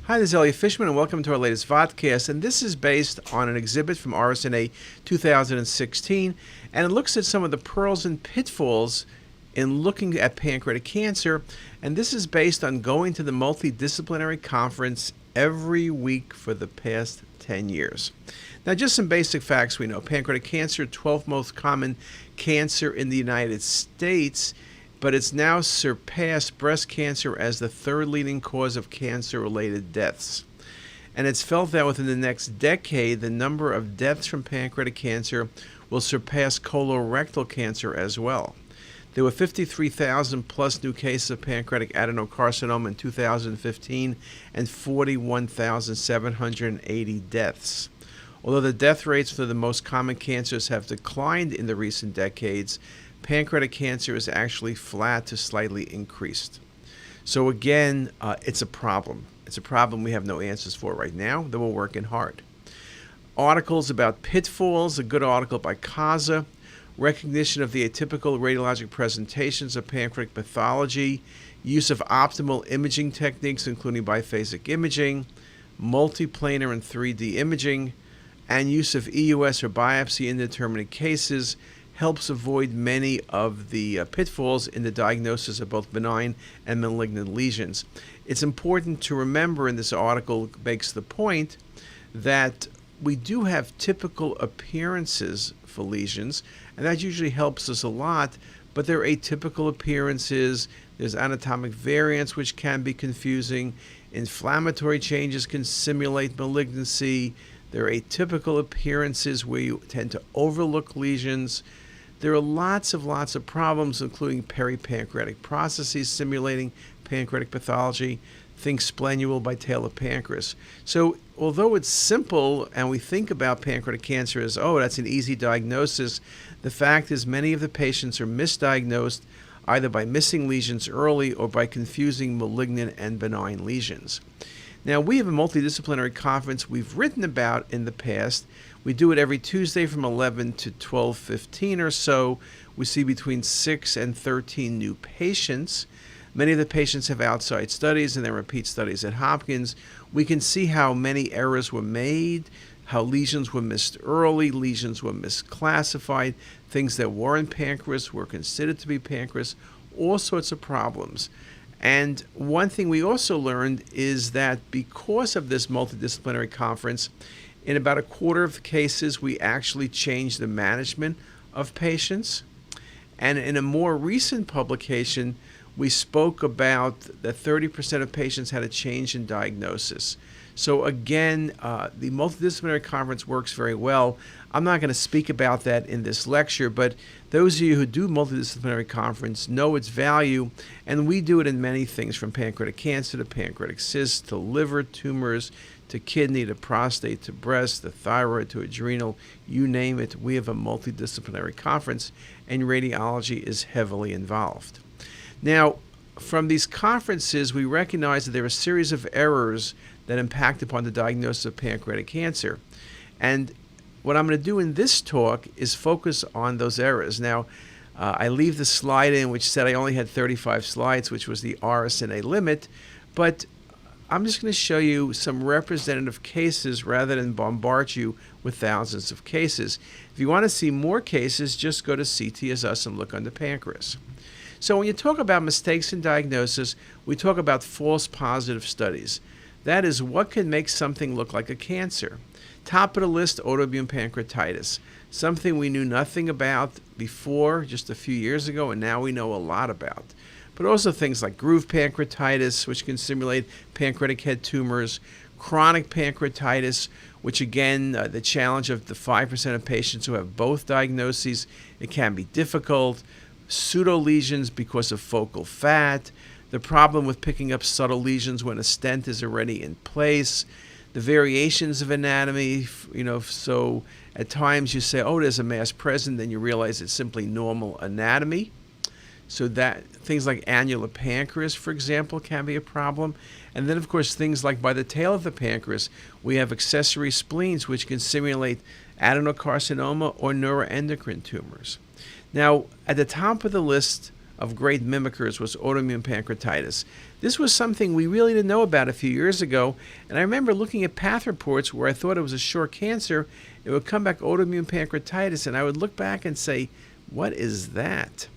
Hi, this is Elliot Fishman, and welcome to our latest vodcast. And this is based on an exhibit from RSNA 2016, and it looks at some of the pearls and pitfalls in looking at pancreatic cancer. And this is based on going to the Multidisciplinary conference every week for the past 10 years. Now, just some basic facts we know. Pancreatic cancer, 12th most common cancer in the United States, but it's now surpassed breast cancer as the third leading cause of cancer-related deaths. And it's felt that within the next decade, the number of deaths from pancreatic cancer will surpass colorectal cancer as well. There were 53,000 plus new cases of pancreatic adenocarcinoma in 2015 and 41,780 deaths. Although the death rates for the most common cancers have declined in the recent decades, pancreatic cancer is actually flat to slightly increased. So again, it's a problem. It's a problem we have no answers for right now, that we're working hard. Articles about pitfalls, a good article by Kaza, recognition of the atypical radiologic presentations of pancreatic pathology, use of optimal imaging techniques including biphasic imaging, multiplanar and 3D imaging, and use of EUS or biopsy in determinate cases helps avoid many of the pitfalls in the diagnosis of both benign and malignant lesions. It's important to remember, and this article makes the point, that we do have typical appearances for lesions, and that usually helps us a lot, but there are atypical appearances, there's anatomic variants which can be confusing, inflammatory changes can simulate malignancy, there are atypical appearances where you tend to overlook lesions. There are lots of problems, including peripancreatic processes simulating pancreatic pathology. Think splenule by Taylor pancreas. So although it's simple and we think about pancreatic cancer as, oh, that's an easy diagnosis, the fact is many of the patients are misdiagnosed either by missing lesions early or by confusing malignant and benign lesions. Now, we have a multidisciplinary conference we've written about in the past. We do it every Tuesday from 11 to 12:15 or so. We see between 6 and 13 new patients. Many of the patients have outside studies and then repeat studies at Hopkins. We can see how many errors were made, how lesions were missed early, lesions were misclassified, things that weren't pancreas were considered to be pancreas, all sorts of problems. And one thing we also learned is that because of this multidisciplinary conference, in about a quarter of the cases, we actually changed the management of patients. And in a more recent publication, we spoke about that 30% of patients had a change in diagnosis. So again, the multidisciplinary conference works very well. I'm not going to speak about that in this lecture, but those of you who do multidisciplinary conference know its value, and we do it in many things, from pancreatic cancer to pancreatic cysts to liver tumors to kidney to prostate to breast to thyroid to adrenal, you name it. We have a multidisciplinary conference, and radiology is heavily involved. Now, from these conferences, we recognize that there are a series of errors that impact upon the diagnosis of pancreatic cancer. And what I'm going to do in this talk is focus on those errors. Now, I leave the slide in which said I only had 35 slides, which was the RSNA limit, but I'm just going to show you some representative cases rather than bombard you with thousands of cases. If you want to see more cases, just go to CTisus and look under pancreas. So when you talk about mistakes in diagnosis, we talk about false positive studies. That is, what can make something look like a cancer? Top of the list, autoimmune pancreatitis, something we knew nothing about before just a few years ago, and now we know a lot about. But also things like groove pancreatitis, which can simulate pancreatic head tumors, chronic pancreatitis, which again, the challenge of the 5% of patients who have both diagnoses, it can be difficult. Pseudolesions because of focal fat, the problem with picking up subtle lesions when a stent is already in place, the variations of anatomy, so at times you say, oh, there's a mass present, then you realize it's simply normal anatomy. So that things like annular pancreas, for example, can be a problem. And then, of course, things like by the tail of the pancreas, we have accessory spleens, which can simulate adenocarcinoma or neuroendocrine tumors. Now, at the top of the list of great mimickers was autoimmune pancreatitis. This was something we really didn't know about a few years ago, and I remember looking at path reports where I thought it was a sure cancer. It would come back autoimmune pancreatitis, and I would look back and say, what is that?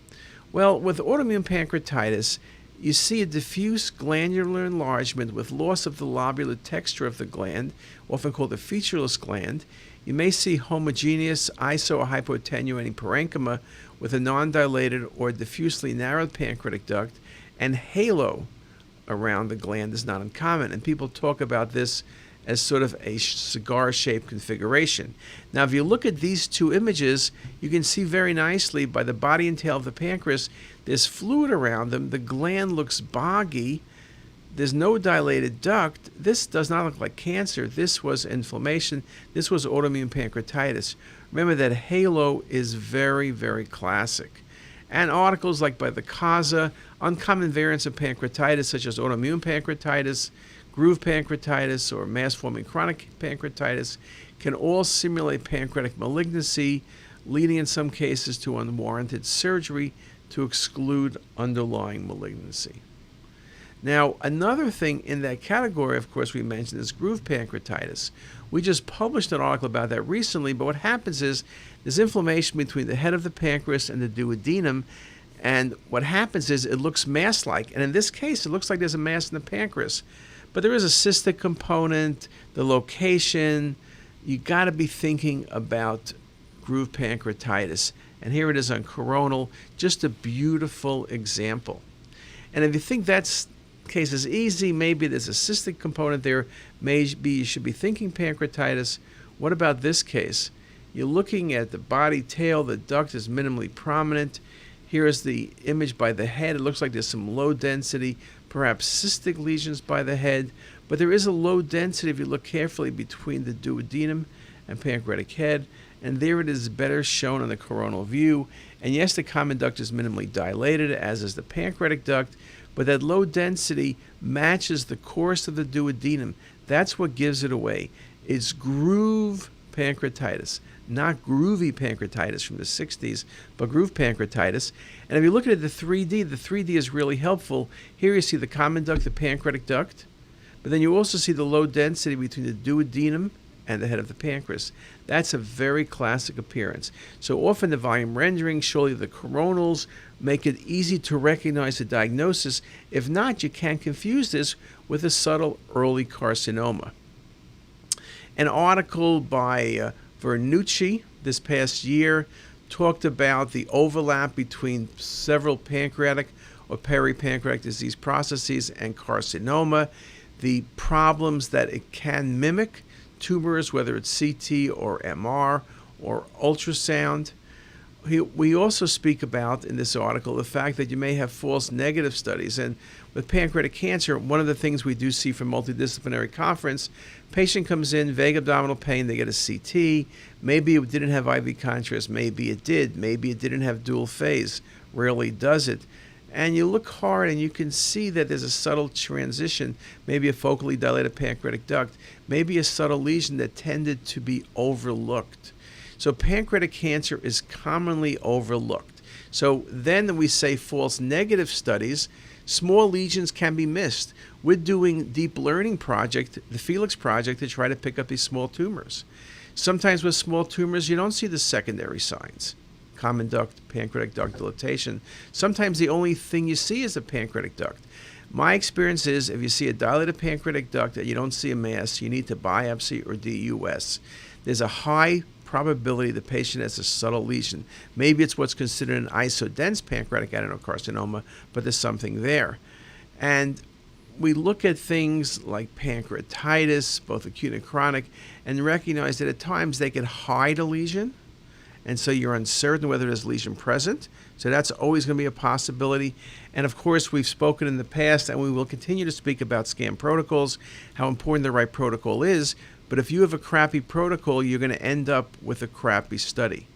Well, with autoimmune pancreatitis, you see a diffuse glandular enlargement with loss of the lobular texture of the gland, often called a featureless gland. You may see homogeneous iso or hypoattenuating parenchyma with a non-dilated or diffusely narrowed pancreatic duct, and halo around the gland is not uncommon, and people talk about this as sort of a cigar-shaped configuration. Now, if you look at these two images, you can see very nicely by the body and tail of the pancreas, there's fluid around them. The gland looks boggy. There's no dilated duct. This does not look like cancer. This was inflammation. This was autoimmune pancreatitis. Remember that halo is very, very classic. And articles like by the CASA, uncommon variants of pancreatitis such as autoimmune pancreatitis, groove pancreatitis, or mass-forming chronic pancreatitis can all simulate pancreatic malignancy, leading in some cases to unwarranted surgery to exclude underlying malignancy. Now, another thing in that category, of course, we mentioned is groove pancreatitis. We just published an article about that recently, but what happens is there's inflammation between the head of the pancreas and the duodenum, and what happens is it looks mass-like, and in this case, it looks like there's a mass in the pancreas. But there is a cystic component, the location. You got to be thinking about groove pancreatitis. And here it is on coronal, just a beautiful example. And if you think that case is easy, maybe there's a cystic component there, maybe you should be thinking pancreatitis. What about this case? You're looking at the body tail, the duct is minimally prominent. Here is the image by the head. It looks like there's some low density, perhaps cystic lesions by the head, but there is a low density if you look carefully between the duodenum and pancreatic head, and there it is better shown on the coronal view. And yes, the common duct is minimally dilated, as is the pancreatic duct, but that low density matches the course of the duodenum. That's what gives it away. It's groove pancreatitis, not groovy pancreatitis from the 60s, but groove pancreatitis. And if you look at the 3D is really helpful. Here you see the common duct, the pancreatic duct, but then you also see the low density between the duodenum and the head of the pancreas. That's a very classic appearance. So often the volume renderings show you the coronals, make it easy to recognize the diagnosis. If not, you can confuse this with a subtle early carcinoma. An article by Vernucci this past year talked about the overlap between several pancreatic or peripancreatic disease processes and carcinoma, the problems that it can mimic, tumors, whether it's CT or MR or ultrasound. We also speak about in this article the fact that you may have false negative studies. And with pancreatic cancer, one of the things we do see from Multidisciplinary Conference, patient comes in, vague abdominal pain, they get a CT. Maybe it didn't have IV contrast, maybe it did. Maybe it didn't have dual phase, rarely does it. And you look hard and you can see that there's a subtle transition, maybe a focally dilated pancreatic duct, maybe a subtle lesion that tended to be overlooked. So pancreatic cancer is commonly overlooked. So then we say false negative studies. Small lesions can be missed. We're doing deep learning project, the Felix project, to try to pick up these small tumors. Sometimes with small tumors, you don't see the secondary signs. Common duct, pancreatic duct dilatation. Sometimes the only thing you see is a pancreatic duct. My experience is if you see a dilated pancreatic duct and you don't see a mass, you need to biopsy or DUS. There's a high probability the patient has a subtle lesion. Maybe it's what's considered an isodense pancreatic adenocarcinoma, but there's something there. And we look at things like pancreatitis, both acute and chronic, and recognize that at times they can hide a lesion, and so you're uncertain whether there's a lesion present. So that's always going to be a possibility. And of course, we've spoken in the past, and we will continue to speak about scan protocols, how important the right protocol is. But if you have a crappy protocol, you're going to end up with a crappy study.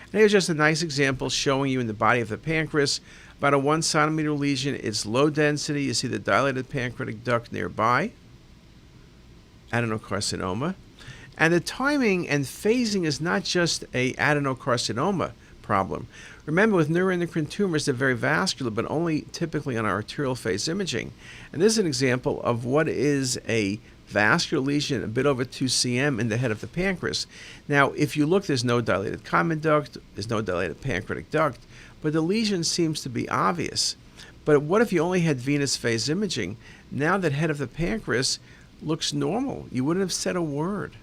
And here's just a nice example showing you in the body of the pancreas, about a 1 centimeter lesion. It's low density. You see the dilated pancreatic duct nearby, adenocarcinoma. And the timing and phasing is not just a adenocarcinoma problem. Remember, with neuroendocrine tumors, they're very vascular, but only typically on arterial phase imaging. And this is an example of what is a vascular lesion a bit over 2 cm in the head of the pancreas. Now, if you look, there's no dilated common duct, there's no dilated pancreatic duct, but the lesion seems to be obvious. But what if you only had venous phase imaging? Now that head of the pancreas looks normal. You wouldn't have said a word.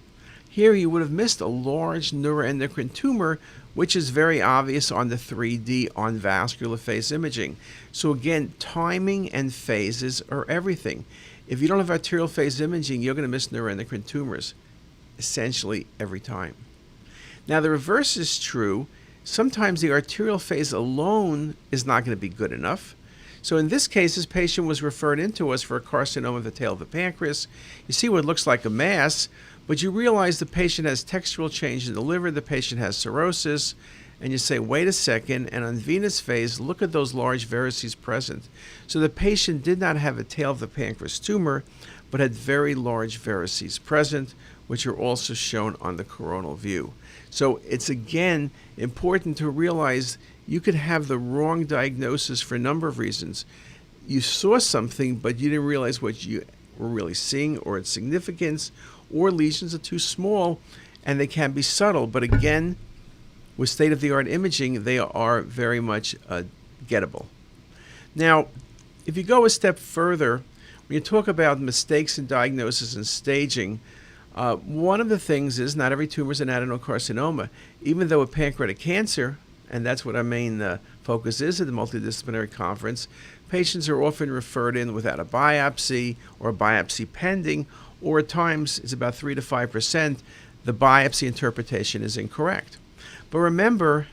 Here you would have missed a large neuroendocrine tumor, which is very obvious on the 3D on vascular phase imaging. So again, timing and phases are everything. If you don't have arterial phase imaging, you're going to miss neuroendocrine tumors essentially every time. Now the reverse is true. Sometimes the arterial phase alone is not going to be good enough. So in this case, this patient was referred in to us for a carcinoma of the tail of the pancreas. You see what looks like a mass, but you realize the patient has textural change in the liver, the patient has cirrhosis, and you say, wait a second, and on venous phase, look at those large varices present. So the patient did not have a tail of the pancreas tumor, but had very large varices present, which are also shown on the coronal view. So it's again important to realize you could have the wrong diagnosis for a number of reasons. You saw something, but you didn't realize what you were really seeing or its significance, or lesions are too small and they can be subtle. But again, with state-of-the-art imaging, they are very much gettable. Now, if you go a step further, when you talk about mistakes in diagnosis and staging, one of the things is not every tumor is an adenocarcinoma. Even though a pancreatic cancer, and that's what our main focus is at the Multidisciplinary Conference, patients are often referred in without a biopsy or a biopsy pending, or at times it's about 3 to 5%, the biopsy interpretation is incorrect. But remember,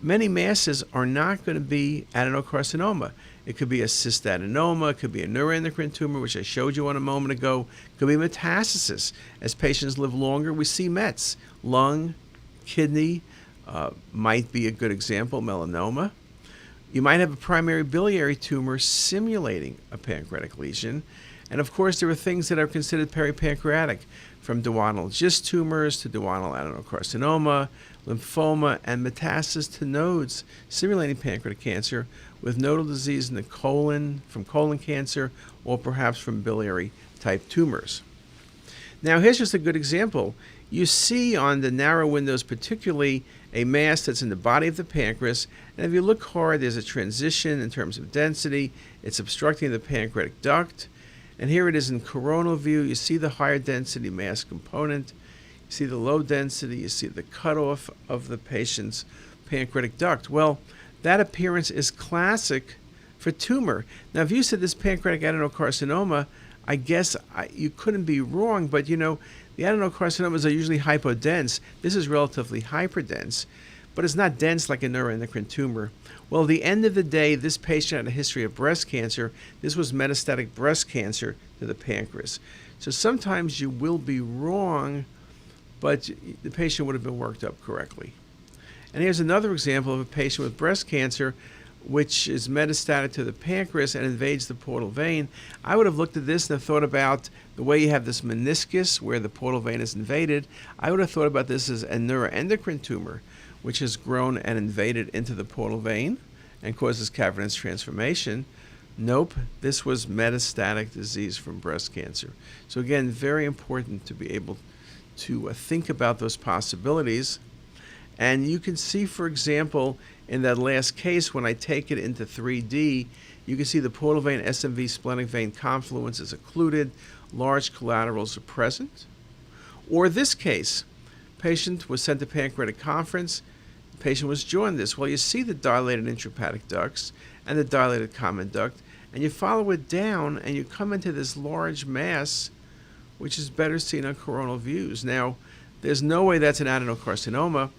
many masses are not going to be adenocarcinoma. It could be a cystadenoma, it could be a neuroendocrine tumor, which I showed you on a moment ago. It could be metastasis. As patients live longer, we see mets. Lung, kidney might be a good example, melanoma. You might have a primary biliary tumor simulating a pancreatic lesion. And of course, there are things that are considered peripancreatic, from duodenal GIST tumors to duodenal adenocarcinoma, lymphoma, and metastasis to nodes simulating pancreatic cancer, with nodal disease in the colon, from colon cancer, or perhaps from biliary type tumors. Now, here's just a good example. You see on the narrow windows particularly a mass that's in the body of the pancreas, and if you look hard, there's a transition in terms of density. It's obstructing the pancreatic duct. And here it is in coronal view. You see the higher density mass component. You see the low density. You see the cutoff of the patient's pancreatic duct. Well, that appearance is classic for tumor. Now, if you said this pancreatic adenocarcinoma, I guess you couldn't be wrong, but you know, the adenocarcinomas are usually hypodense. This is relatively hyperdense, but it's not dense like a neuroendocrine tumor. Well, at the end of the day, this patient had a history of breast cancer. This was metastatic breast cancer to the pancreas. So sometimes you will be wrong, but the patient would have been worked up correctly. And here's another example of a patient with breast cancer, which is metastatic to the pancreas and invades the portal vein. I would have looked at this and have thought about the way you have this meniscus where the portal vein is invaded. I would have thought about this as a neuroendocrine tumor, which has grown and invaded into the portal vein and causes cavernous transformation. Nope, this was metastatic disease from breast cancer. So again, very important to be able to think about those possibilities. And you can see, for example, in that last case, when I take it into 3D, you can see the portal vein SMV splenic vein confluence is occluded, large collaterals are present. Or this case, patient was sent to pancreatic conference, the patient was jaundiced. Well, you see the dilated intrahepatic ducts and the dilated common duct, and you follow it down and you come into this large mass, which is better seen on coronal views. Now, there's no way that's an adenocarcinoma.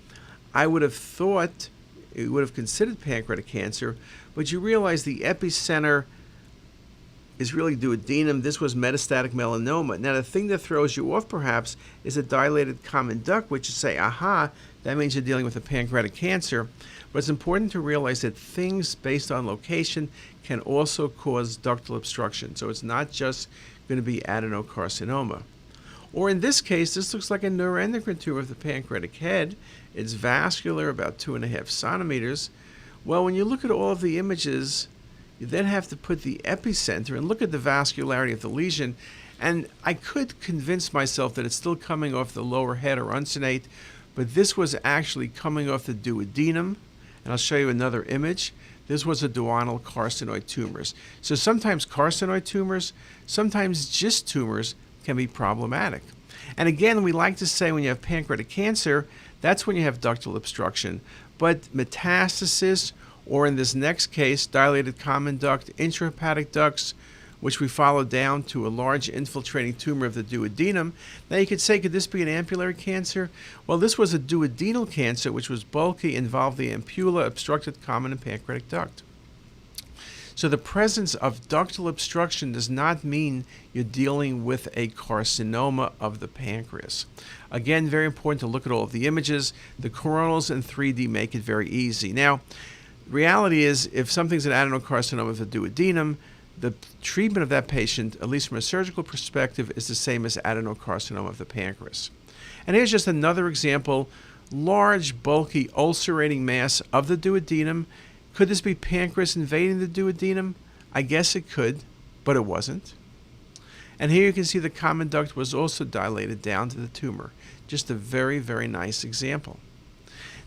I would have thought you would have considered pancreatic cancer, but you realize the epicenter is really duodenum. This was metastatic melanoma. Now, the thing that throws you off, perhaps, is a dilated common duct, which you say, aha, that means you're dealing with a pancreatic cancer. But it's important to realize that things based on location can also cause ductal obstruction. So it's not just going to be adenocarcinoma. Or in this case, this looks like a neuroendocrine tumor of the pancreatic head. It's vascular, about 2.5 centimeters. Well, when you look at all of the images, you then have to put the epicenter and look at the vascularity of the lesion. And I could convince myself that it's still coming off the lower head or uncinate, but this was actually coming off the duodenum. And I'll show you another image. This was a duodenal carcinoid tumors. So sometimes carcinoid tumors, sometimes GIST tumors can be problematic. And again, we like to say when you have pancreatic cancer, that's when you have ductal obstruction. But metastasis, or in this next case, dilated common duct, intrahepatic ducts, which we follow down to a large infiltrating tumor of the duodenum. Now you could say, could this be an ampullary cancer? Well, this was a duodenal cancer, which was bulky, involved the ampulla, obstructed common and pancreatic duct. So the presence of ductal obstruction does not mean you're dealing with a carcinoma of the pancreas. Again, very important to look at all of the images. The coronals in 3D make it very easy. Now, reality is, if something's an adenocarcinoma of the duodenum, the treatment of that patient, at least from a surgical perspective, is the same as adenocarcinoma of the pancreas. And here's just another example, large, bulky, ulcerating mass of the duodenum. Could this be pancreas invading the duodenum? I guess it could, but it wasn't. And here you can see the common duct was also dilated down to the tumor. Just a very, very nice example.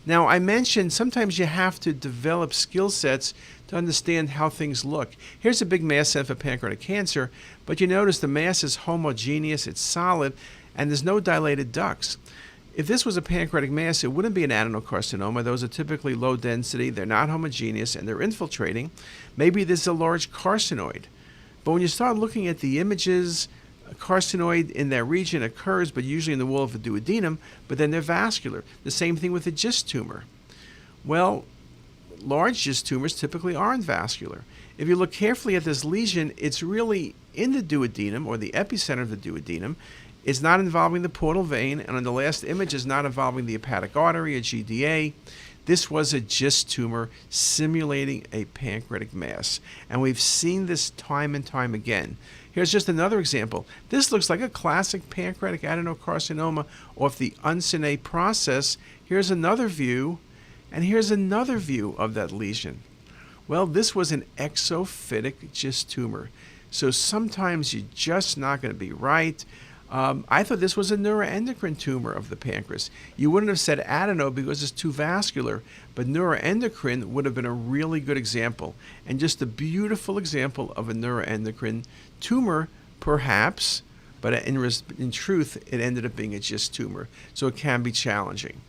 Now, I mentioned sometimes you have to develop skill sets to understand how things look. Here's a big mass set for pancreatic cancer, but you notice the mass is homogeneous, it's solid, and there's no dilated ducts. If this was a pancreatic mass, it wouldn't be an adenocarcinoma. Those are typically low density, they're not homogeneous, and they're infiltrating. Maybe this is a large carcinoid. But when you start looking at the images, a carcinoid in that region occurs, but usually in the wall of the duodenum, but then they're vascular. The same thing with a GIST tumor. Well, large GIST tumors typically aren't vascular. If you look carefully at this lesion, it's really in the duodenum, or the epicenter of the duodenum. It's not involving the portal vein, and on the last image is not involving the hepatic artery, a GDA. This was a GIST tumor simulating a pancreatic mass, and we've seen this time and time again. Here's just another example. This looks like a classic pancreatic adenocarcinoma off the uncinate process. Here's another view, and here's another view of that lesion. Well, this was an exophytic GIST tumor, so sometimes you're just not going to be right. I thought this was a neuroendocrine tumor of the pancreas. You wouldn't have said adeno because it's too vascular, but neuroendocrine would have been a really good example, and just a beautiful example of a neuroendocrine tumor, perhaps, but in truth, it ended up being a GIST tumor, so it can be challenging.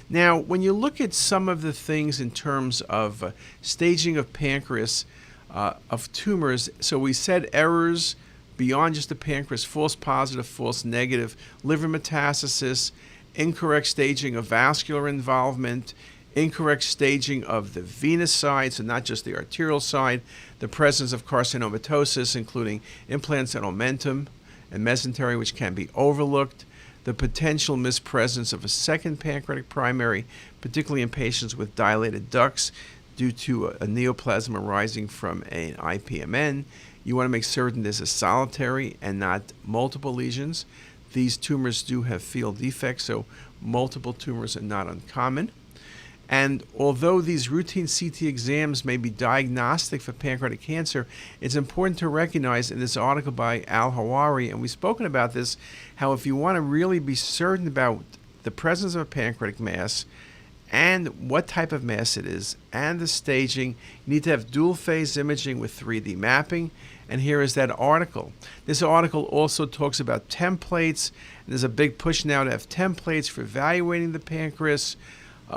Now, when you look at some of the things in terms of staging of pancreas, of tumors, so we said errors beyond just the pancreas: false positive, false negative, liver metastasis, incorrect staging of vascular involvement, incorrect staging of the venous side, so not just the arterial side, the presence of carcinomatosis, including implants and omentum and mesentery, which can be overlooked, the potential mispresence of a second pancreatic primary, particularly in patients with dilated ducts due to a neoplasm arising from an IPMN. You want to make certain there's a solitary and not multiple lesions. These tumors do have field defects, so multiple tumors are not uncommon. And although these routine CT exams may be diagnostic for pancreatic cancer, it's important to recognize in this article by Al-Hawari, and we've spoken about this, how if you want to really be certain about the presence of a pancreatic mass and what type of mass it is and the staging, you need to have dual phase imaging with 3D mapping. And here is that article. This article also talks about templates. And there's a big push now to have templates for evaluating the pancreas.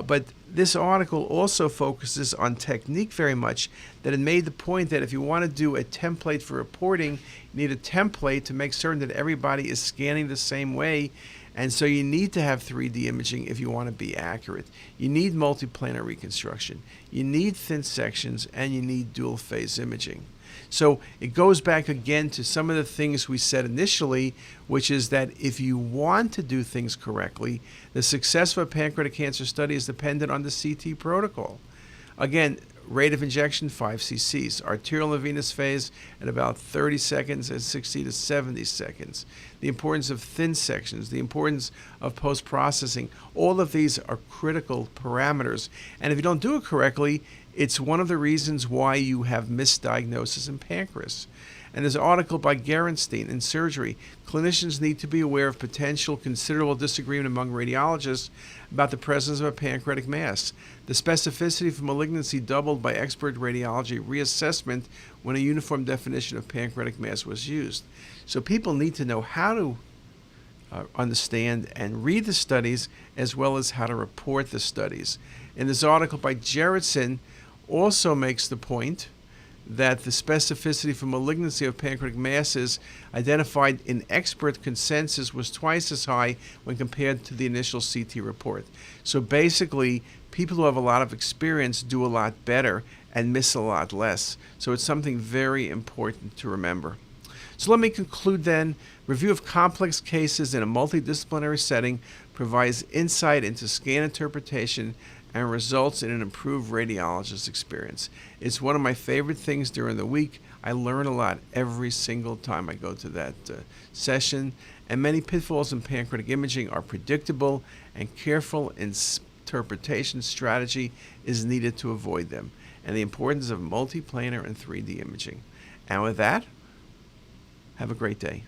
But this article also focuses on technique very much, that it made the point that if you want to do a template for reporting, you need a template to make certain that everybody is scanning the same way. And so you need to have 3D imaging if you want to be accurate. You need multiplanar reconstruction. You need thin sections, and you need dual phase imaging. So it goes back again to some of the things we said initially, which is that if you want to do things correctly, the success of a pancreatic cancer study is dependent on the CT protocol. Again, Rate of injection, 5 cc's. Arterial and venous phase at about 30 seconds and 60 to 70 seconds. The importance of thin sections, the importance of post-processing, all of these are critical parameters. And if you don't do it correctly, it's one of the reasons why you have misdiagnosis in pancreas. And there's an article by Gerenstein in Surgery. Clinicians need to be aware of potential considerable disagreement among radiologists about the presence of a pancreatic mass. The specificity for malignancy doubled by expert radiology reassessment when a uniform definition of pancreatic mass was used. So people need to know how to understand and read the studies as well as how to report the studies. And this article by Gerritsen also makes the point that the specificity for malignancy of pancreatic masses identified in expert consensus was twice as high when compared to the initial CT report. So basically, people who have a lot of experience do a lot better and miss a lot less. So it's something very important to remember. So let me conclude then. Review of complex cases in a multidisciplinary setting provides insight into scan interpretation and results in an improved radiologist experience. It's one of my favorite things during the week. I learn a lot every single time I go to that session. And many pitfalls in pancreatic imaging are predictable, and careful interpretation strategy is needed to avoid them. And the importance of multiplanar and 3D imaging. And with that, have a great day.